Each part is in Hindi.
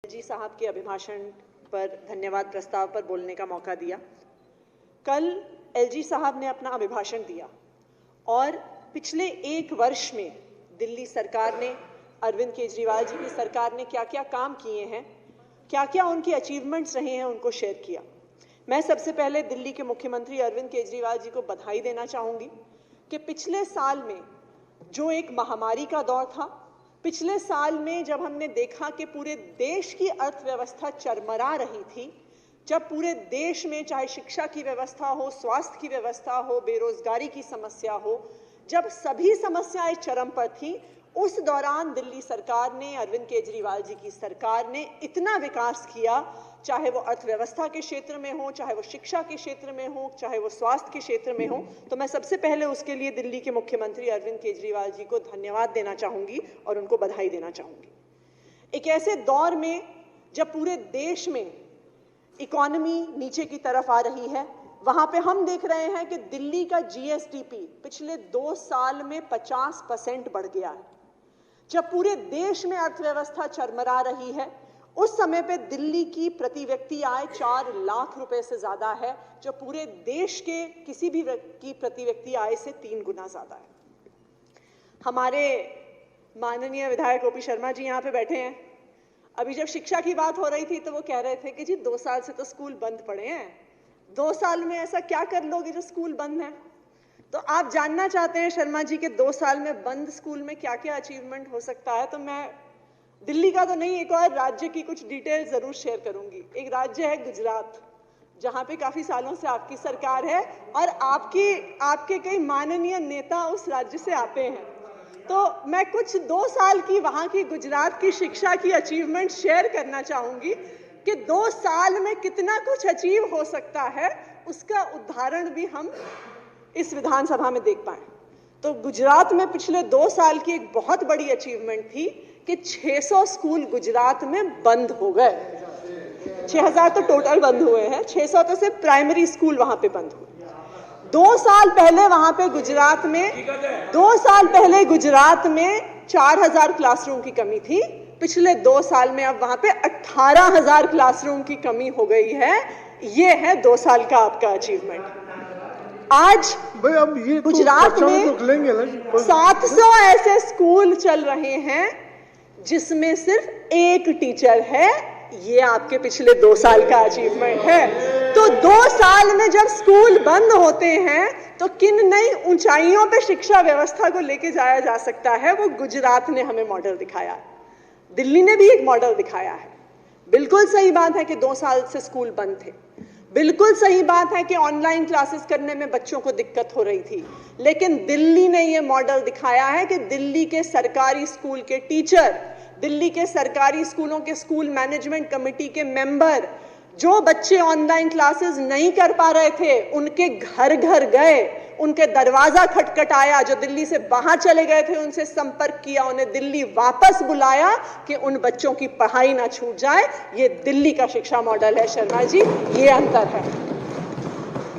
जी साहब के अभिभाषण पर धन्यवाद प्रस्ताव पर बोलने का मौका दिया। कल एलजी साहब ने अपना अभिभाषण दिया और पिछले एक वर्ष में दिल्ली सरकार ने, अरविंद केजरीवाल जी की सरकार ने क्या क्या काम किए हैं, क्या क्या उनकी अचीवमेंट्स रहे हैं, उनको शेयर किया। मैं सबसे पहले दिल्ली के मुख्यमंत्री अरविंद केजरीवाल जी को बधाई देना चाहूँगी कि पिछले साल में जो एक महामारी का दौर था, पिछले साल में जब हमने देखा कि पूरे देश की अर्थव्यवस्था चरमरा रही थी, जब पूरे देश में चाहे शिक्षा की व्यवस्था हो, स्वास्थ्य की व्यवस्था हो, बेरोजगारी की समस्या हो, जब सभी समस्याएं चरम पर थी, उस दौरान दिल्ली सरकार ने, अरविंद केजरीवाल जी की सरकार ने इतना विकास किया, चाहे वो अर्थव्यवस्था के क्षेत्र में हो, चाहे वो शिक्षा के क्षेत्र में हो, चाहे वो स्वास्थ्य के क्षेत्र में हो। तो मैं सबसे पहले उसके लिए दिल्ली के मुख्यमंत्री अरविंद केजरीवाल जी को धन्यवाद देना चाहूँगी और उनको बधाई देना चाहूँगी। एक ऐसे दौर में जब पूरे देश में इकोनॉमी नीचे की तरफ आ रही है, वहाँ पे हम देख रहे हैं कि दिल्ली का जीएसडीपी पिछले 2 साल में 50% बढ़ गया है। जब पूरे देश में अर्थव्यवस्था चरमरा रही है, उस समय पे दिल्ली की प्रति व्यक्ति आय 4 लाख रुपए से ज्यादा है, जो पूरे देश के किसी भी की प्रति व्यक्ति आय से 3 गुना ज्यादा है। हमारे माननीय विधायक ओपी शर्मा जी यहाँ पे बैठे हैं। अभी जब शिक्षा की बात हो रही थी तो वो कह रहे थे कि जी 2 साल से तो स्कूल बंद पड़े हैं, 2 साल में ऐसा क्या कर लोगे जो स्कूल बंद है। तो आप जानना चाहते हैं शर्मा जी के 2 साल में बंद स्कूल में क्या क्या अचीवमेंट हो सकता है, तो मैं दिल्ली का तो नहीं, एक और राज्य की कुछ डिटेल जरूर शेयर करूंगी। एक राज्य है गुजरात, जहां पे काफी सालों से आपकी सरकार है और आपके कई माननीय नेता उस राज्य से आते हैं। तो मैं कुछ 2 साल की वहां की गुजरात की शिक्षा की अचीवमेंट शेयर करना चाहूंगी कि 2 साल में कितना कुछ अचीव हो सकता है, उसका उदाहरण भी हम इस विधानसभा में देख पाए। तो गुजरात में पिछले 2 साल की एक बहुत बड़ी अचीवमेंट थी कि 600 स्कूल गुजरात में बंद हो गए। 6000 तो टोटल बंद हुए हैं, 600 तो सिर्फ प्राइमरी स्कूल वहां पे बंद हुए। 2 साल पहले वहां पे गुजरात में 2 साल पहले गुजरात में 4000 क्लासरूम की कमी थी। पिछले 2 साल में अब वहां पे 18000 क्लासरूम की कमी हो गई है। ये है 2 साल का आपका अचीवमेंट। आज गुजरात में 700 ऐसे स्कूल चल रहे हैं जिसमें सिर्फ 1 टीचर है। ये आपके पिछले 2 साल का अचीवमेंट है। तो 2 साल में जब स्कूल बंद होते हैं तो किन नई ऊंचाइयों पे शिक्षा व्यवस्था को लेके जाया जा सकता है, वो गुजरात ने हमें मॉडल दिखाया है। दिल्ली ने भी एक मॉडल दिखाया है। बिल्कुल सही बात है कि 2 साल से स्कूल बंद थे, बिल्कुल सही बात है कि ऑनलाइन क्लासेस करने में बच्चों को दिक्कत हो रही थी, लेकिन दिल्ली ने यह मॉडल दिखाया है कि दिल्ली के सरकारी स्कूल के टीचर, दिल्ली के सरकारी स्कूलों के स्कूल मैनेजमेंट कमेटी के मेंबर, जो बच्चे ऑनलाइन क्लासेस नहीं कर पा रहे थे, उनके घर घर गए, उनके दरवाजा खटखटाया, जो दिल्ली से बाहर चले गए थे उनसे संपर्क किया, उन्हें दिल्ली वापस बुलाया कि उन बच्चों की पढ़ाई ना छूट जाए। ये दिल्ली का शिक्षा मॉडल है शर्मा जी, ये अंतर है।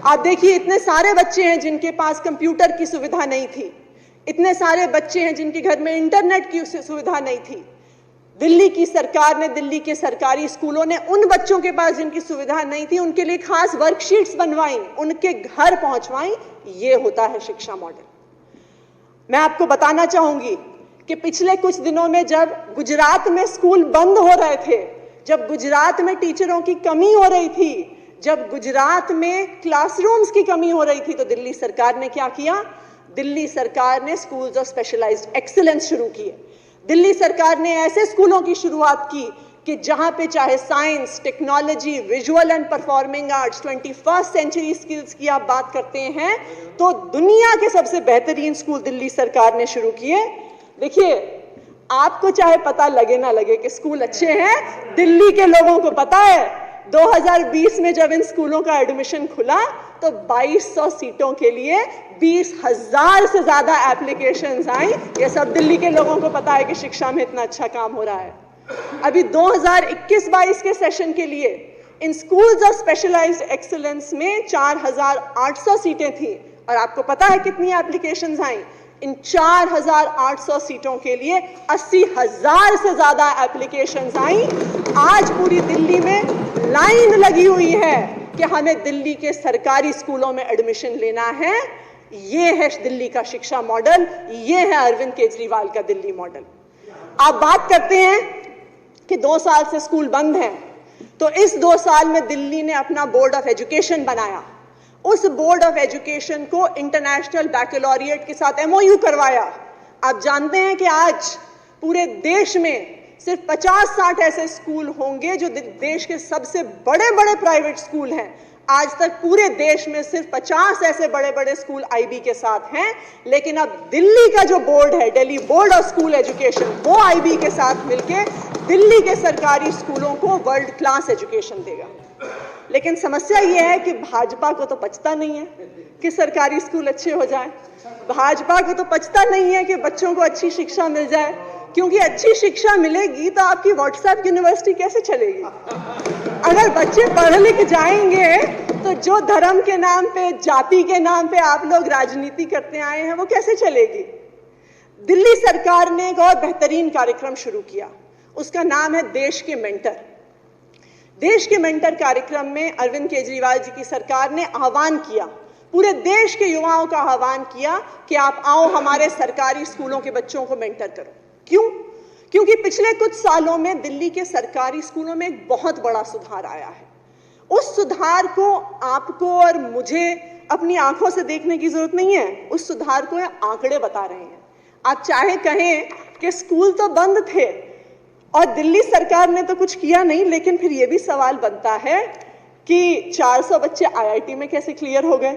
आप देखिए, इतने सारे बच्चे हैं जिनके पास कंप्यूटर की सुविधा नहीं थी, इतने सारे बच्चे हैं जिनके घर में इंटरनेट की सुविधा नहीं थी। दिल्ली की सरकार ने, दिल्ली के सरकारी स्कूलों ने उन बच्चों के पास जिनकी सुविधा नहीं थी, उनके लिए खास वर्कशीट्स बनवाई, उनके घर पहुंचवाई। ये होता है शिक्षा मॉडल। मैं आपको बताना चाहूंगी कि पिछले कुछ दिनों में जब गुजरात में स्कूल बंद हो रहे थे, जब गुजरात में टीचरों की कमी हो रही थी, जब गुजरात में क्लासरूम्स की कमी हो रही थी, तो दिल्ली सरकार ने क्या किया? दिल्ली सरकार ने स्कूल्स ऑफ स्पेशलाइज्ड एक्सीलेंस शुरू किए। दिल्ली सरकार ने ऐसे स्कूलों की शुरुआत की कि जहां पे चाहे science, technology, visual and performing arts, 21st century skills की आप बात करते हैं तो दुनिया के सबसे बेहतरीन स्कूल दिल्ली सरकार ने शुरू किए। देखिए, आपको चाहे पता लगे ना लगे कि स्कूल अच्छे हैं, दिल्ली के लोगों को पता है। 2020 में जब इन स्कूलों का एडमिशन खुला तो 2200 सीटों के लिए 20,000 से ज्यादा एप्लीकेशंस आई। ये सब दिल्ली के लोगों को पता है कि शिक्षा में इतना अच्छा काम हो रहा है। अभी 2021-22 के सेशन के लिए इन स्कूल्स ऑफ स्पेशलाइज्ड एक्सीलेंस में 4800 सीटें थी और आपको पता है कितनी एप्लीकेशंस आई? इन 4,800 सीटों के लिए 80,000 से ज्यादा एप्लीकेशंस आई। आज पूरी दिल्ली में लाइन लगी हुई है कि हमें दिल्ली के सरकारी स्कूलों में एडमिशन लेना है। ये है दिल्ली का शिक्षा मॉडल, ये है अरविंद केजरीवाल का दिल्ली मॉडल। आप बात करते हैं कि 2 साल से स्कूल बंद हैं, तो इस 2 साल में दिल्ली ने अपना बोर्ड ऑफ एजुकेशन बनाया। उस बोर्ड ऑफ एजुकेशन को इंटरनेशनल बैकलॉरिएट के साथ MOU करवाया। आप जानते हैं कि आज पूरे देश में सिर्फ 50-60 ऐसे स्कूल होंगे जो देश के सबसे बड़े बड़े प्राइवेट स्कूल हैं। आज तक पूरे देश में सिर्फ 50 ऐसे बड़े बड़े स्कूल IB के साथ हैं, लेकिन अब दिल्ली का जो बोर्ड है, Delhi board of school education, वो IB के साथ मिलके दिल्ली के सरकारी स्कूलों को वर्ल्ड क्लास एजुकेशन देगा। लेकिन समस्या ये है कि भाजपा को तो पचता नहीं है कि सरकारी स्कूल अच्छे हो जाए, भाजपा को तो पचता नहीं है कि बच्चों को अच्छी शिक्षा मिल जाए, क्योंकि अच्छी शिक्षा मिलेगी तो आपकी व्हाट्सएप यूनिवर्सिटी कैसे चलेगी? अगर बच्चे पढ़ लिख जाएंगे तो जो धर्म के नाम पे, जाति के नाम पे आप लोग राजनीति करते आए हैं, वो कैसे चलेगी? दिल्ली सरकार ने एक और बेहतरीन कार्यक्रम शुरू किया, उसका नाम है देश के मेंटर। देश के मेंटर कार्यक्रम में अरविंद केजरीवाल जी की सरकार ने आह्वान किया, पूरे देश के युवाओं का आह्वान किया कि आप आओ हमारे सरकारी स्कूलों के बच्चों को मेंटर करो। क्यों? क्योंकि पिछले कुछ सालों में दिल्ली के सरकारी स्कूलों में एक बहुत बड़ा सुधार आया है। उस सुधार को आपको और मुझे अपनी आंखों से देखने की जरूरत नहीं है, उस सुधार को आंकड़े बता रहे हैं। आप चाहे कहें कि स्कूल तो बंद थे और दिल्ली सरकार ने तो कुछ किया नहीं, लेकिन फिर यह भी सवाल बनता है कि 400 बच्चे IIT में कैसे क्लियर हो गए,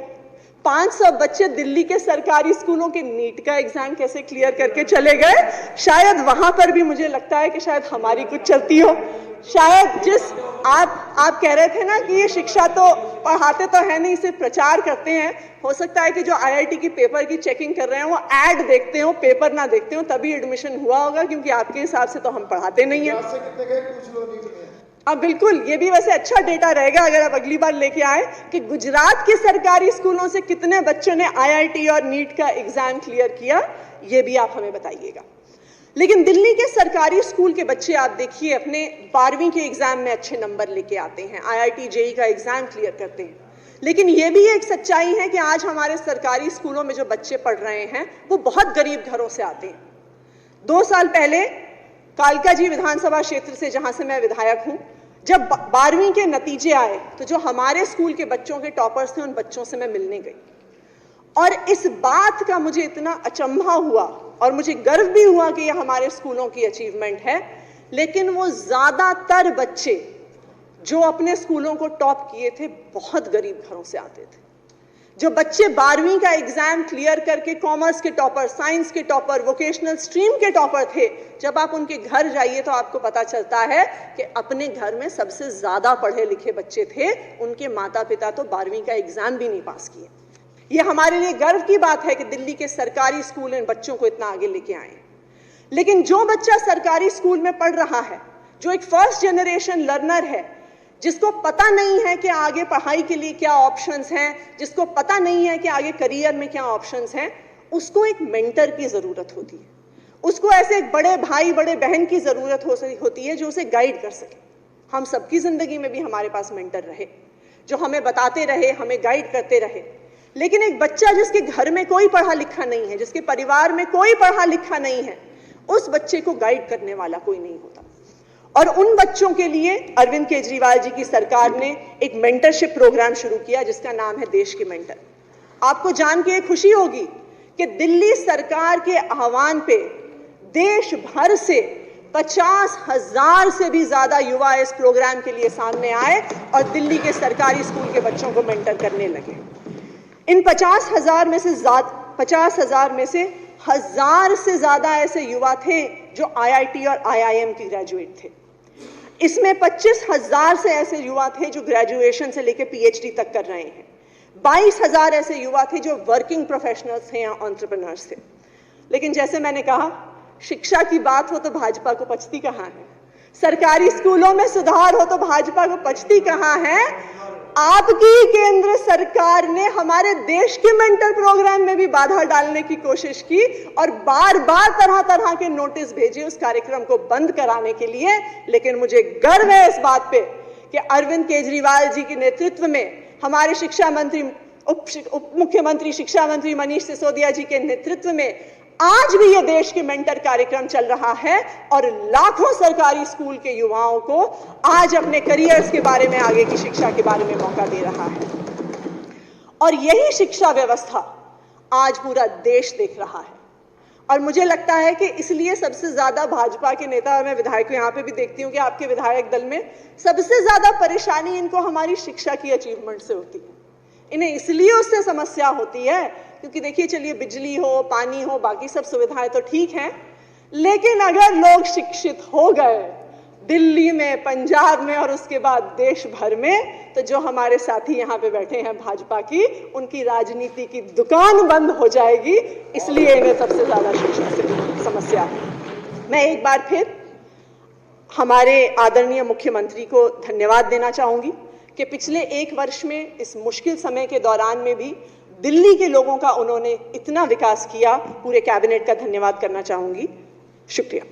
500 बच्चे दिल्ली के सरकारी स्कूलों के नीट का एग्जाम कैसे क्लियर करके चले गए। शायद वहां पर भी मुझे लगता है कि शायद हमारी कुछ चलती हो। शायद जिस आप कह रहे थे ना कि ये शिक्षा तो पढ़ाते तो है नहीं, सिर्फ प्रचार करते हैं, हो सकता है कि जो IIT की पेपर की चेकिंग कर रहे हैं वो ऐड देखते हो, पेपर ना देखते हो, तभी एडमिशन हुआ होगा, क्योंकि आपके हिसाब से तो हम पढ़ाते नहीं है। अब बिल्कुल ये भी वैसे अच्छा डेटा रहेगा अगर आप अगली बार लेके आए कि गुजरात के सरकारी स्कूलों से कितने बच्चों ने IIT और नीट का एग्जाम क्लियर किया, ये भी आप हमें बताइएगा। लेकिन दिल्ली के सरकारी स्कूल के बच्चे आप देखिए अपने 12वीं के एग्जाम में अच्छे नंबर लेके आते हैं, IIT JEE का एग्जाम क्लियर करते हैं। लेकिन ये भी एक सच्चाई है कि आज हमारे सरकारी स्कूलों में जो बच्चे पढ़ रहे हैं वो बहुत गरीब घरों से आते हैं। 2 साल पहले कालका जी विधानसभा क्षेत्र से, जहां से मैं विधायक हूं, जब 12वीं के नतीजे आए तो जो हमारे स्कूल के बच्चों के टॉपर्स थे उन बच्चों से मैं मिलने गई, और इस बात का मुझे इतना अचंभा हुआ और मुझे गर्व भी हुआ कि यह हमारे स्कूलों की अचीवमेंट है। लेकिन वो ज्यादातर बच्चे जो अपने स्कूलों को टॉप किए थे बहुत गरीब घरों से आते थे। जो बच्चे 12वीं का एग्जाम क्लियर करके कॉमर्स के टॉपर, साइंस के टॉपर, वोकेशनल स्ट्रीम के टॉपर थे, जब आप उनके घर जाइए तो आपको पता चलता है कि अपने घर में सबसे ज्यादा पढ़े लिखे बच्चे थे, उनके माता पिता तो 12वीं का एग्जाम भी नहीं पास किए। ये हमारे लिए गर्व की बात है कि दिल्ली के सरकारी स्कूल इन बच्चों को इतना आगे लेके आए। लेकिन जो बच्चा सरकारी स्कूल में पढ़ रहा है, जो एक फर्स्ट जनरेशन लर्नर है, जिसको पता नहीं है कि आगे पढ़ाई के लिए क्या ऑप्शंस हैं, जिसको पता नहीं है कि आगे करियर में क्या ऑप्शंस हैं, उसको एक मेंटर की जरूरत होती है। उसको ऐसे एक बड़े भाई बड़े बहन की जरूरत होती है जो उसे गाइड कर सके। हम सबकी जिंदगी में भी हमारे पास मेंटर रहे, जो हमें बताते रहे, हमें गाइड करते रहे। लेकिन एक बच्चा जिसके घर में कोई पढ़ा लिखा नहीं है, जिसके परिवार में कोई पढ़ा लिखा नहीं है, उस बच्चे को गाइड करने वाला कोई नहीं होता। और उन बच्चों के लिए अरविंद केजरीवाल जी की सरकार ने एक मेंटरशिप प्रोग्राम शुरू किया जिसका नाम है देश के मेंटर। आपको जान के खुशी होगी कि दिल्ली सरकार के आह्वान पे देश भर से 50,000 से भी ज्यादा युवा इस प्रोग्राम के लिए सामने आए और दिल्ली के सरकारी स्कूल के बच्चों को मेंटर करने लगे। इन 50,000 में से 1,000 से ज्यादा ऐसे युवा थे जो IIT और IIM के ग्रेजुएट थे। इसमें 25,000 से ऐसे युवा थे जो ग्रेजुएशन से लेकर PhD तक कर रहे हैं। 22,000 ऐसे युवा थे जो वर्किंग प्रोफेशनल्स थे या एंटरप्रेन्योर्स थे। लेकिन जैसे मैंने कहा, शिक्षा की बात हो तो भाजपा को पचती कहाँ है, सरकारी स्कूलों में सुधार हो तो भाजपा को पचती कहाँ है। आपकी केंद्र सरकार ने हमारे देश के मेंटर प्रोग्राम में भी बाधा डालने की कोशिश की और बार बार तरह तरह के नोटिस भेजे उस कार्यक्रम को बंद कराने के लिए। लेकिन मुझे गर्व है इस बात पे कि अरविंद केजरीवाल जी के नेतृत्व में, हमारे शिक्षा मंत्री, उप मुख्यमंत्री शिक्षा मंत्री मनीष सिसोदिया जी के नेतृत्व में आज भी ये देश के मेंटर कार्यक्रम चल रहा है और लाखों सरकारी स्कूल के युवाओं को आज अपने करियर्स के बारे में, आगे की शिक्षा के बारे में मौका दे रहा है। और यही शिक्षा व्यवस्था आज पूरा देश देख रहा है। और मुझे लगता है कि इसलिए सबसे ज्यादा भाजपा के नेता, और मैं विधायक यहां पे भी देखती हूं कि आपके विधायक दल में सबसे ज्यादा परेशानी इनको हमारी शिक्षा की अचीवमेंट से होती है। इन्हें इसलिए उससे समस्या होती है क्योंकि देखिए, चलिए बिजली हो, पानी हो, बाकी सब सुविधाएं तो ठीक हैं, लेकिन अगर लोग शिक्षित हो गए दिल्ली में, पंजाब में और उसके बाद देश भर में, तो जो हमारे साथी यहाँ पे बैठे हैं भाजपा की, उनकी राजनीति की दुकान बंद हो जाएगी। इसलिए इन्हें सबसे ज्यादा शिक्षा से समस्या है। मैं एक बार फिर हमारे आदरणीय मुख्यमंत्री को धन्यवाद देना चाहूंगी कि पिछले एक वर्ष में इस मुश्किल समय के दौरान में भी दिल्ली के लोगों का उन्होंने इतना विकास किया। पूरे कैबिनेट का धन्यवाद करना चाहूंगी। शुक्रिया।